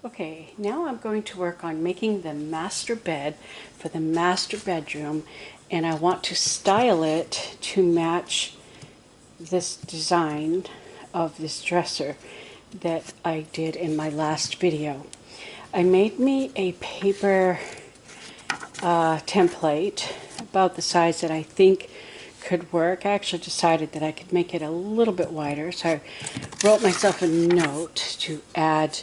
Okay, now I'm going to work on making the master bed for the master bedroom, and I want to style it to match this design of this dresser that I did in my last video. I made me a paper template about the size that I think could work. I actually decided that I could make it a little bit wider, so I wrote myself a note to add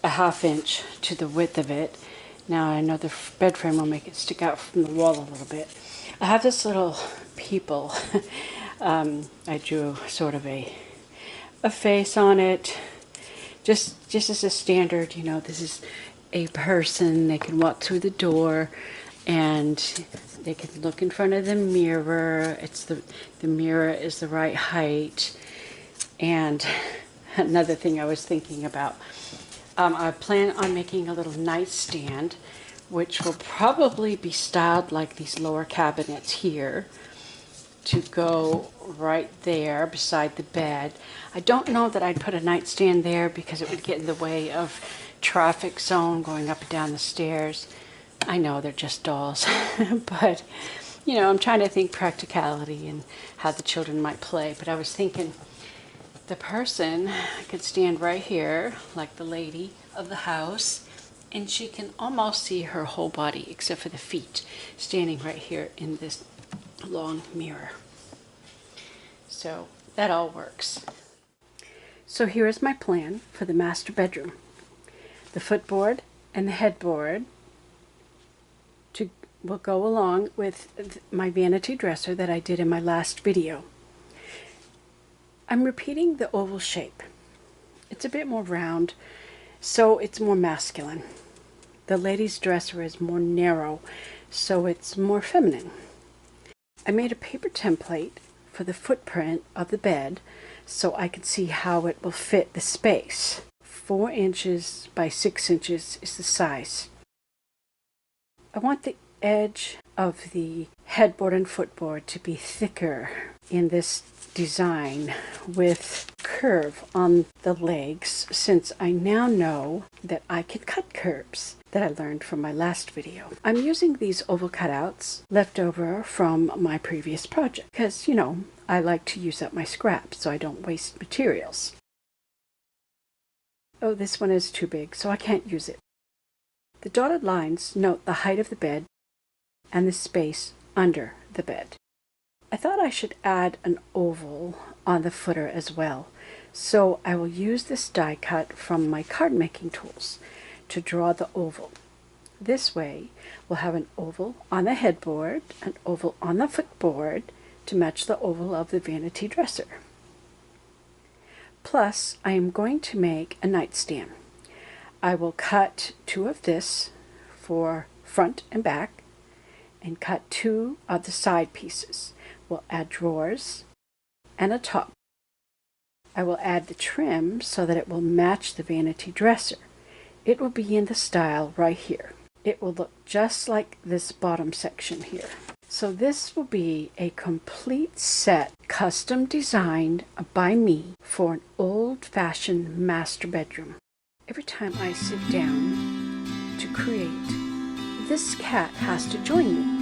a 1/2 inch to the width of it. Now I know the bed frame will make it stick out from the wall a little bit. I have this little people. I drew sort of a face on it, just as a standard, you know, this is a person. They can walk through the door and they can look in front of the mirror. It's the mirror is the right height. And another thing I was thinking about, I plan on making a little nightstand, which will probably be styled like these lower cabinets here, to go right there beside the bed. I don't know that I'd put a nightstand there because it would get in the way of traffic zone going up and down the stairs. I know they're just dolls, but you know, I'm trying to think practicality and how the children might play. But I was thinking the person could stand right here, like the lady of the house, and she can almost see her whole body except for the feet, standing right here in this long mirror. So that all works. So here is my plan for the master bedroom. The footboard and the headboard will go along with my vanity dresser that I did in my last video. I'm repeating the oval shape. It's a bit more round, so it's more masculine. The lady's dresser is more narrow, so it's more feminine. I made a paper template for the footprint of the bed so I could see how it will fit the space. 4 inches by 6 inches is the size. I want the edge of the headboard and footboard to be thicker in this design with curve on the legs, since I now know that I can cut curves that I learned from my last video. I'm using these oval cutouts left over from my previous project because, you know, I like to use up my scraps so I don't waste materials. Oh, this one is too big, so I can't use it. The dotted lines note the height of the bed and the space under the bed. I thought I should add an oval on the footer as well, so I will use this die cut from my card making tools to draw the oval. This way we'll have an oval on the headboard, an oval on the footboard to match the oval of the vanity dresser. Plus, I am going to make a nightstand. I will cut 2 of this for front and back and cut 2 of the side pieces. We'll add drawers and a top. I will add the trim so that it will match the vanity dresser. It will be in the style right here. It will look just like this bottom section here. So this will be a complete set, custom designed by me for an old-fashioned master bedroom. Every time I sit down to create, this cat has to join me.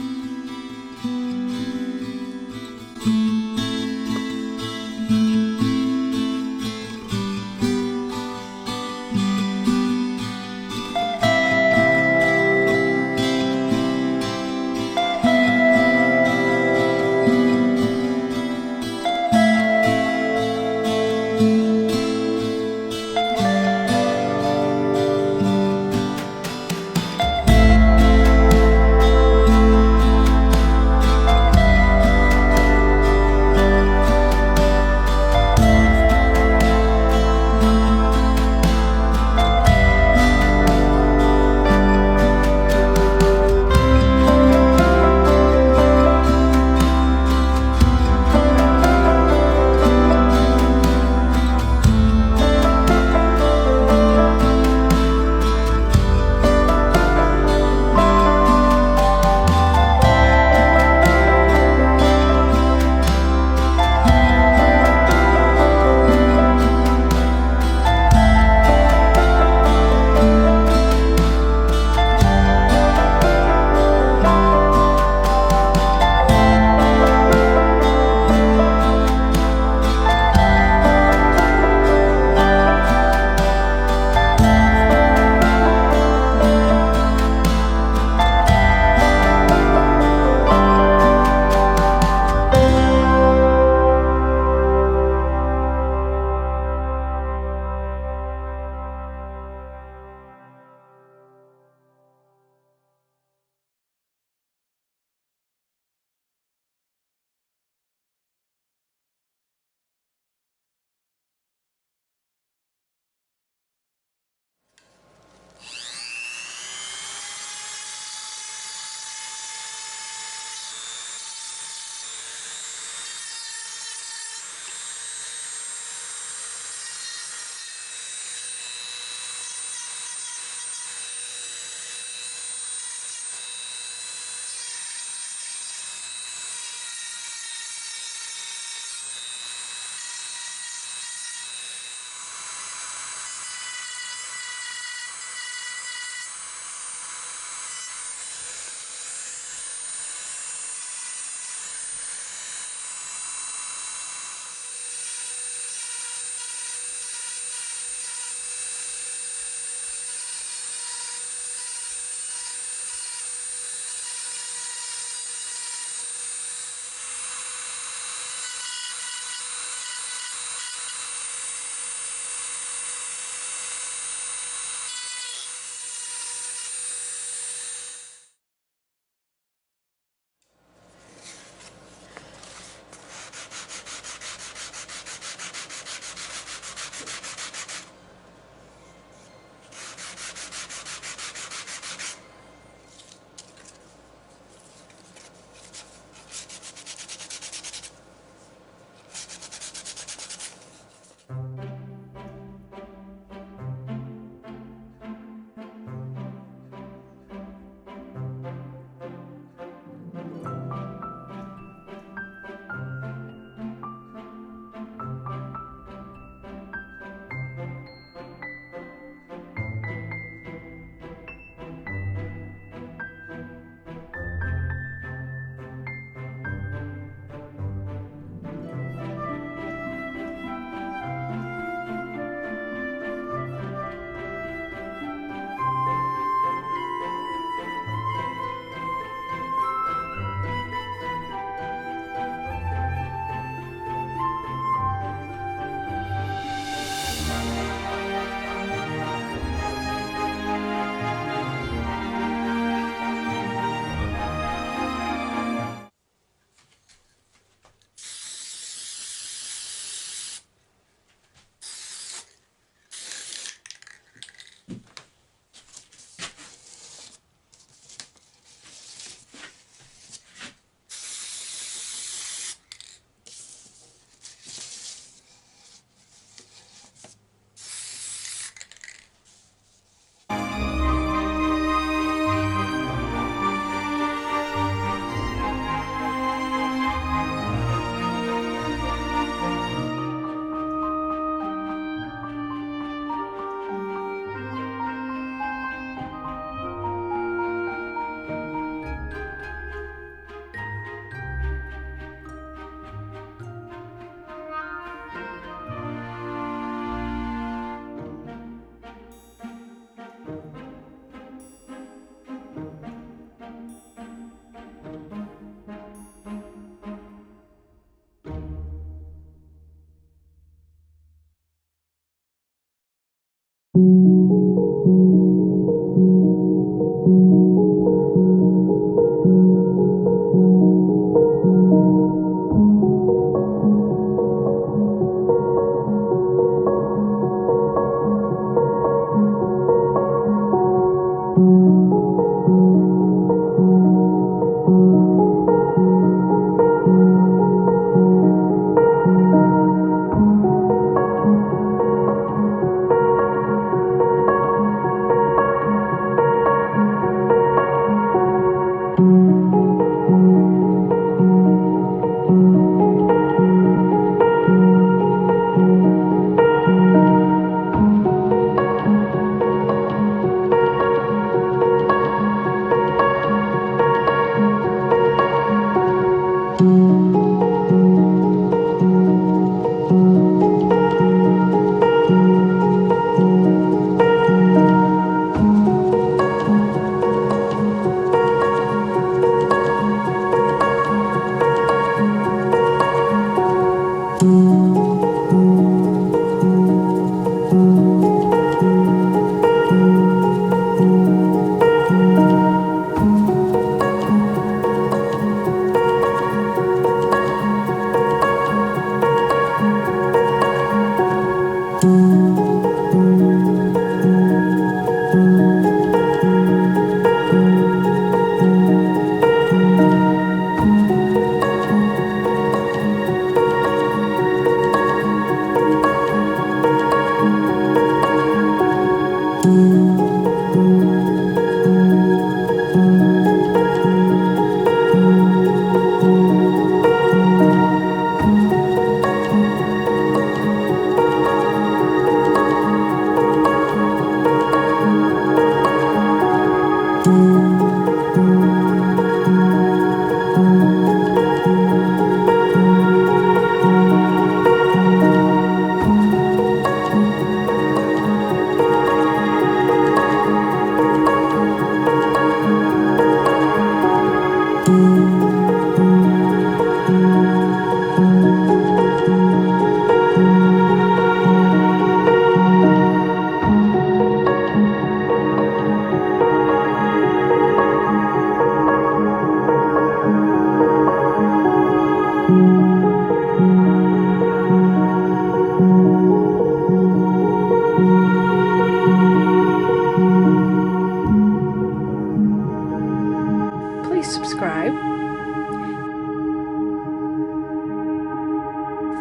Please subscribe.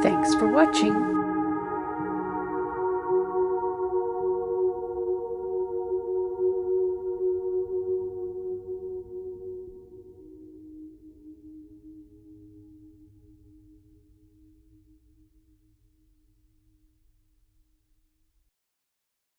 Thanks for watching.